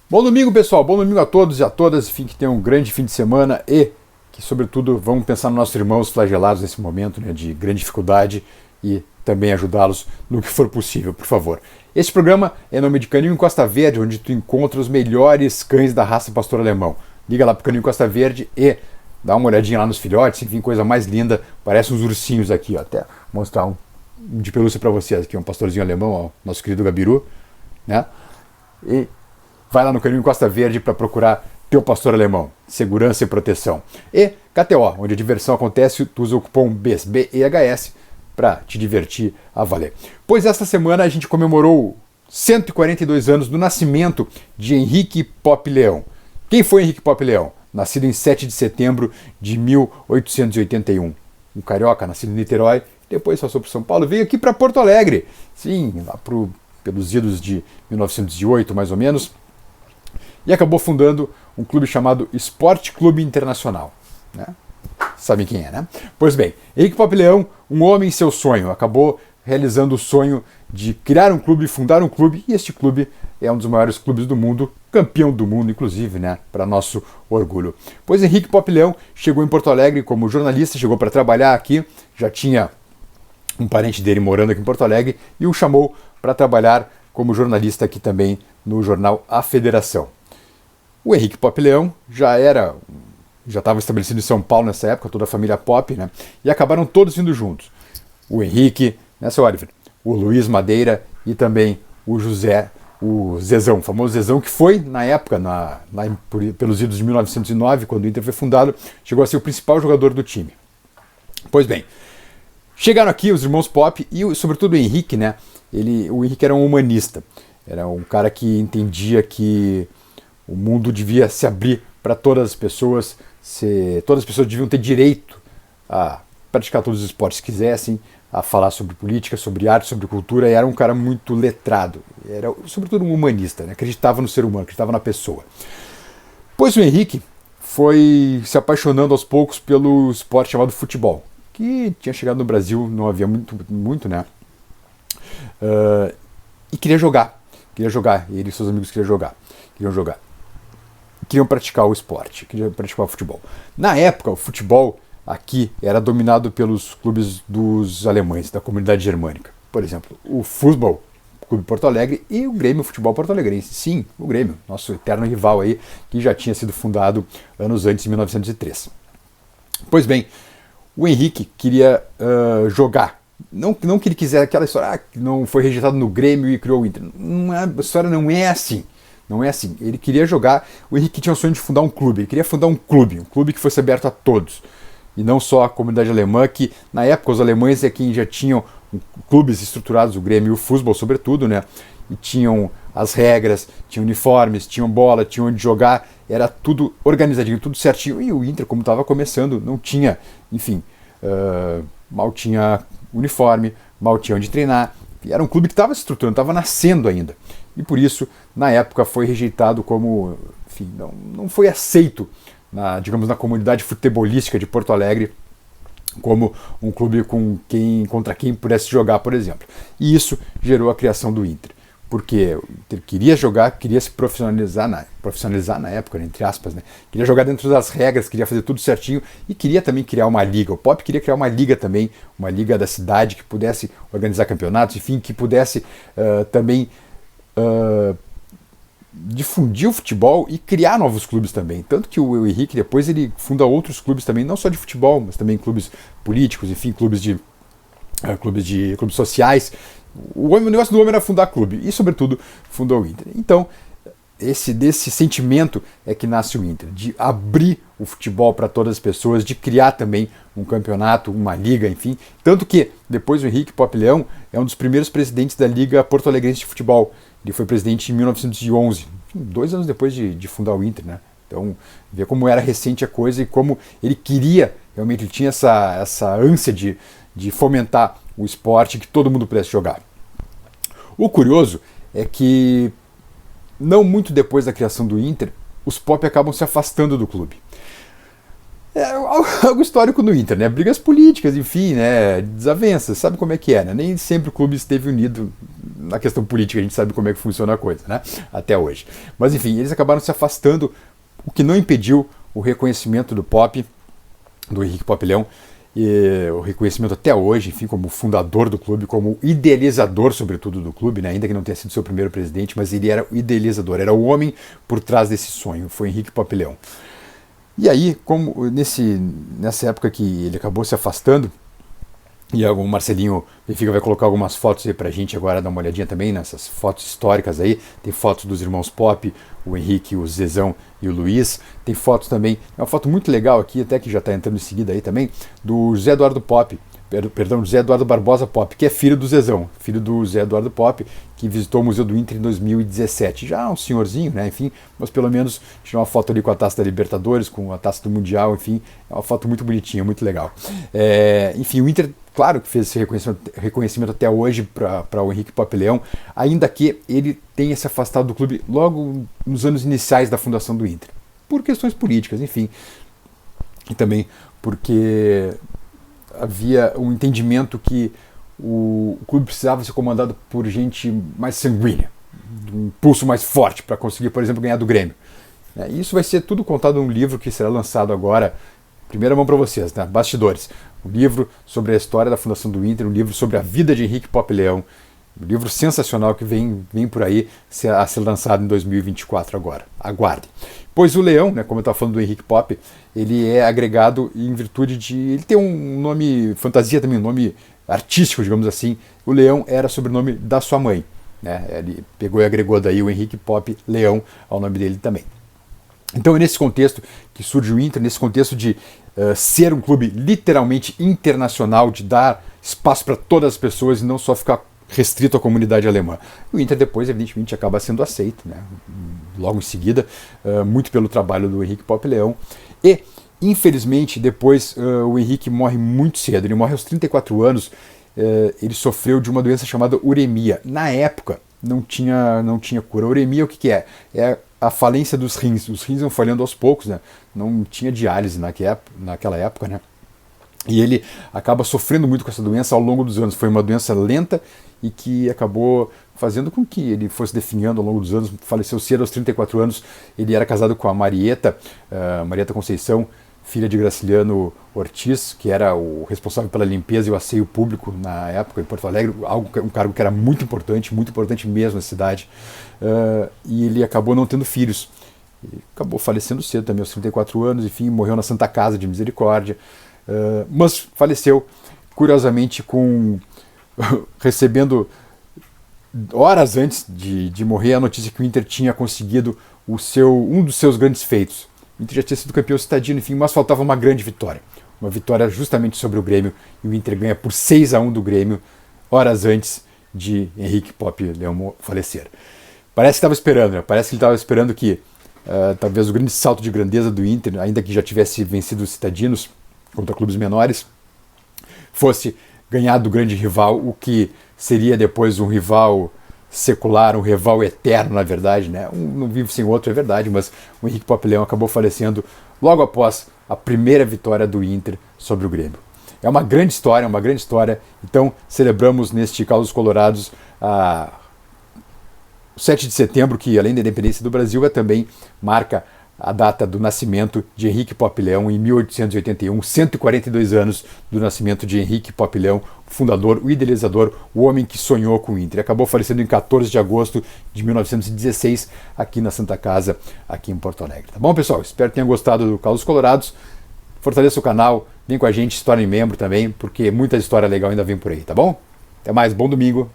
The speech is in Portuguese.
Bom domingo, pessoal. Bom domingo a todos e a todas. Enfim, que tenham um grande fim de semana e que, sobretudo, vamos pensar nos nossos irmãos flagelados nesse momento, né, de grande dificuldade e também ajudá-los no que for possível, por favor. Este programa é em nome de Canil em Costa Verde, onde tu encontra os melhores cães da raça pastor alemão. Liga lá pro Canil em Costa Verde e dá uma olhadinha lá nos filhotes, enfim, coisa mais linda. Parece uns ursinhos aqui, ó. Até mostrar um de pelúcia para vocês aqui, um pastorzinho alemão, ó, nosso querido Gabiru, né? E vai lá no Canil em Costa Verde para procurar teu pastor alemão, segurança e proteção. E KTO, onde a diversão acontece, tu usa o cupom BEHS para te divertir a valer. Pois esta semana a gente comemorou 142 anos do nascimento de Henrique Pop Leão. Quem foi Henrique Pop Leão? Nascido em 7 de setembro de 1881. Um carioca, nascido em Niterói, depois passou por São Paulo, veio aqui para Porto Alegre. Sim, lá pelos idos de 1908, mais ou menos. E acabou fundando um clube chamado Esporte Clube Internacional. Né? Sabem quem é, né? Pois bem, Henrique Pop Leão, um homem em seu sonho, acabou realizando o sonho de criar um clube, fundar um clube, e este clube é um dos maiores clubes do mundo, campeão do mundo, inclusive, né? Para nosso orgulho. Pois Henrique Pop Leão chegou em Porto Alegre como jornalista, chegou para trabalhar aqui, já tinha um parente dele morando aqui em Porto Alegre, e o chamou para trabalhar como jornalista aqui também no jornal A Federação. O Henrique Pop Leão já estava estabelecido em São Paulo nessa época, toda a família Pop, né? E acabaram todos vindo juntos. O Henrique, né, seu Oliver? O Luiz Madeira e também o José, o Zezão, o famoso Zezão, que foi, na época, pelos idos de 1909, quando o Inter foi fundado, chegou a ser o principal jogador do time. Pois bem, chegaram aqui os irmãos Pop e, sobretudo, o Henrique, né? O Henrique era um humanista, era um cara que entendia que o mundo devia se abrir para todas as pessoas, todas as pessoas deviam ter direito a praticar todos os esportes que quisessem, a falar sobre política, sobre arte, sobre cultura, e era um cara muito letrado, era sobretudo um humanista, né? Acreditava no ser humano, acreditava na pessoa. Pois o Henrique foi se apaixonando aos poucos pelo esporte chamado futebol, que tinha chegado no Brasil, não havia muito, né? E queria jogar, ele e seus amigos queriam jogar. Queriam praticar o esporte, queriam praticar o futebol. Na época, o futebol aqui era dominado pelos clubes dos alemães, da comunidade germânica. Por exemplo, o Futebol Clube Porto Alegre e o Grêmio Futebol Porto Alegrense. Sim, o Grêmio, nosso eterno rival aí, que já tinha sido fundado anos antes, em 1903. Pois bem, o Henrique queria jogar. Não que ele quisesse aquela história, que não foi rejeitado no Grêmio e criou o Inter. A história não é assim. Não é assim. Ele queria jogar. O Henrique tinha o sonho de fundar um clube. Ele queria fundar um clube que fosse aberto a todos. E não só a comunidade alemã, que na época os alemães é quem já tinham clubes estruturados, o Grêmio e o futebol, sobretudo, né? E tinham as regras, tinham uniformes, tinham bola, tinham onde jogar. Era tudo organizadinho, tudo certinho. E o Inter, como estava começando, não tinha, enfim, mal tinha uniforme, mal tinha onde treinar. E era um clube que estava se estruturando, estava nascendo ainda. E por isso, na época, foi rejeitado como, enfim, não foi aceito, digamos, na comunidade futebolística de Porto Alegre, como um clube contra quem pudesse jogar, por exemplo. E isso gerou a criação do Inter. Porque o Inter queria jogar, queria se profissionalizar na época, né, entre aspas, né? Queria jogar dentro das regras, queria fazer tudo certinho e queria também criar uma liga. O Pop queria criar uma liga também, uma liga da cidade que pudesse organizar campeonatos, enfim, que pudesse também difundir o futebol e criar novos clubes também. Tanto que o Henrique depois ele funda outros clubes também, não só de futebol, mas também clubes políticos, enfim, clubes sociais. O negócio do homem era fundar clube e, sobretudo, fundou o Inter. Então, desse sentimento é que nasce o Inter, de abrir o futebol para todas as pessoas, de criar também um campeonato, uma liga, enfim. Tanto que depois o Henrique Pop Leão é um dos primeiros presidentes da Liga Porto Alegrense de Futebol. Ele foi presidente em 1911, 2 anos depois de fundar o Inter, né? Então, vê como era recente a coisa e como ele queria, realmente ele tinha essa ânsia de fomentar o esporte, que todo mundo pudesse jogar. O curioso é que, não muito depois da criação do Inter, os Pop acabam se afastando do clube. É algo histórico no Inter, né? Brigas políticas, enfim, né? Desavenças, sabe como é que é, né? Nem sempre o clube esteve unido na questão política a gente sabe como é que funciona a coisa, né? Até hoje. Mas enfim, eles acabaram se afastando, o que não impediu o reconhecimento do Popp, do Henrique Popp Leão, e o reconhecimento até hoje, enfim, como fundador do clube, como idealizador, sobretudo, do clube, né? Ainda que não tenha sido seu primeiro presidente, mas ele era o idealizador, era o homem por trás desse sonho, foi Henrique Popp Leão. E aí, como nessa época que ele acabou se afastando, e o Marcelinho Benfica vai colocar algumas fotos aí pra gente agora, dar uma olhadinha também nessas fotos históricas aí. Tem fotos dos irmãos Popp, o Henrique, o Zezão e o Luiz. Tem fotos também, é uma foto muito legal aqui, até que já está entrando em seguida aí também, do José Eduardo Popp, perdão, José Eduardo Barbosa Popp, que é filho do Zezão, filho do José Eduardo Popp, que visitou o Museu do Inter em 2017. Já um senhorzinho, né, enfim, mas pelo menos tirou uma foto ali com a taça da Libertadores, com a taça do Mundial, enfim, é uma foto muito bonitinha, muito legal. Enfim, o Inter, claro que fez esse reconhecimento até hoje para o Henrique Popp Leão, ainda que ele tenha se afastado do clube logo nos anos iniciais da fundação do Inter, por questões políticas, enfim, e também porque havia um entendimento que o clube precisava ser comandado por gente mais sanguínea, um pulso mais forte para conseguir, por exemplo, ganhar do Grêmio. Isso vai ser tudo contado num livro que será lançado agora, primeira mão para vocês, né? Bastidores. Um livro sobre a história da fundação do Inter, um livro sobre a vida de Henrique Popp Leão, um livro sensacional que vem por aí a ser lançado em 2024 agora. Aguarde. Pois o Leão, né, como eu estava falando do Henrique Popp, ele é agregado em virtude de... Ele tem um nome fantasia também, um nome artístico, digamos assim. O Leão era sobrenome da sua mãe, né? Ele pegou e agregou daí o Henrique Popp Leão ao nome dele também. Então é nesse contexto que surge o Inter, nesse contexto de ser um clube literalmente internacional, de dar espaço para todas as pessoas e não só ficar restrito à comunidade alemã. O Inter depois, evidentemente, acaba sendo aceito, né? Logo em seguida, muito pelo trabalho do Henrique Popp Leão. E, infelizmente, depois o Henrique morre muito cedo. Ele morre aos 34 anos. Ele sofreu de uma doença chamada uremia. Na época, não tinha cura. A uremia, o que é? É a falência dos rins. Os rins vão falhando aos poucos, né? Não tinha diálise naquela época, né? E ele acaba sofrendo muito com essa doença ao longo dos anos. Foi uma doença lenta e que acabou fazendo com que ele fosse definhando ao longo dos anos. Faleceu cedo, aos 34 anos. Ele era casado com a Marieta Conceição, filha de Graciliano Ortiz, que era o responsável pela limpeza e o asseio público na época em Porto Alegre, um cargo que era muito importante mesmo na cidade. E ele acabou não tendo filhos. E acabou falecendo cedo também, aos 34 anos, enfim, morreu na Santa Casa de Misericórdia. Mas faleceu, curiosamente, recebendo horas antes de morrer a notícia que o Inter tinha conseguido um dos seus grandes feitos. O Inter já tinha sido campeão citadino, enfim, mas faltava uma grande vitória. Uma vitória justamente sobre o Grêmio, e o Inter ganha por 6-1 do Grêmio, horas antes de Henrique Popp Leão falecer. Parece que estava esperando, né? Parece que ele estava esperando que talvez o grande salto de grandeza do Inter, ainda que já tivesse vencido os citadinos contra clubes menores, fosse ganhar do grande rival, o que seria depois um rival secular, um rival eterno, na verdade, né? Um não vive sem o outro, é verdade, mas o Henrique Popp Leão acabou falecendo logo após a primeira vitória do Inter sobre o Grêmio. É uma grande história, então celebramos neste Calos Colorados o 7 de setembro, que além da independência do Brasil, também marca a data do nascimento de Henrique Popp Leão em 1881, 142 anos do nascimento de Henrique Popp Leão, o fundador, o idealizador, o homem que sonhou com o Inter. Acabou falecendo em 14 de agosto de 1916, aqui na Santa Casa, aqui em Porto Alegre. Tá bom, pessoal? Espero que tenham gostado do Calos Colorados. Fortaleça o canal, vem com a gente, se torne membro também, porque muita história legal ainda vem por aí, tá bom? Até mais, bom domingo.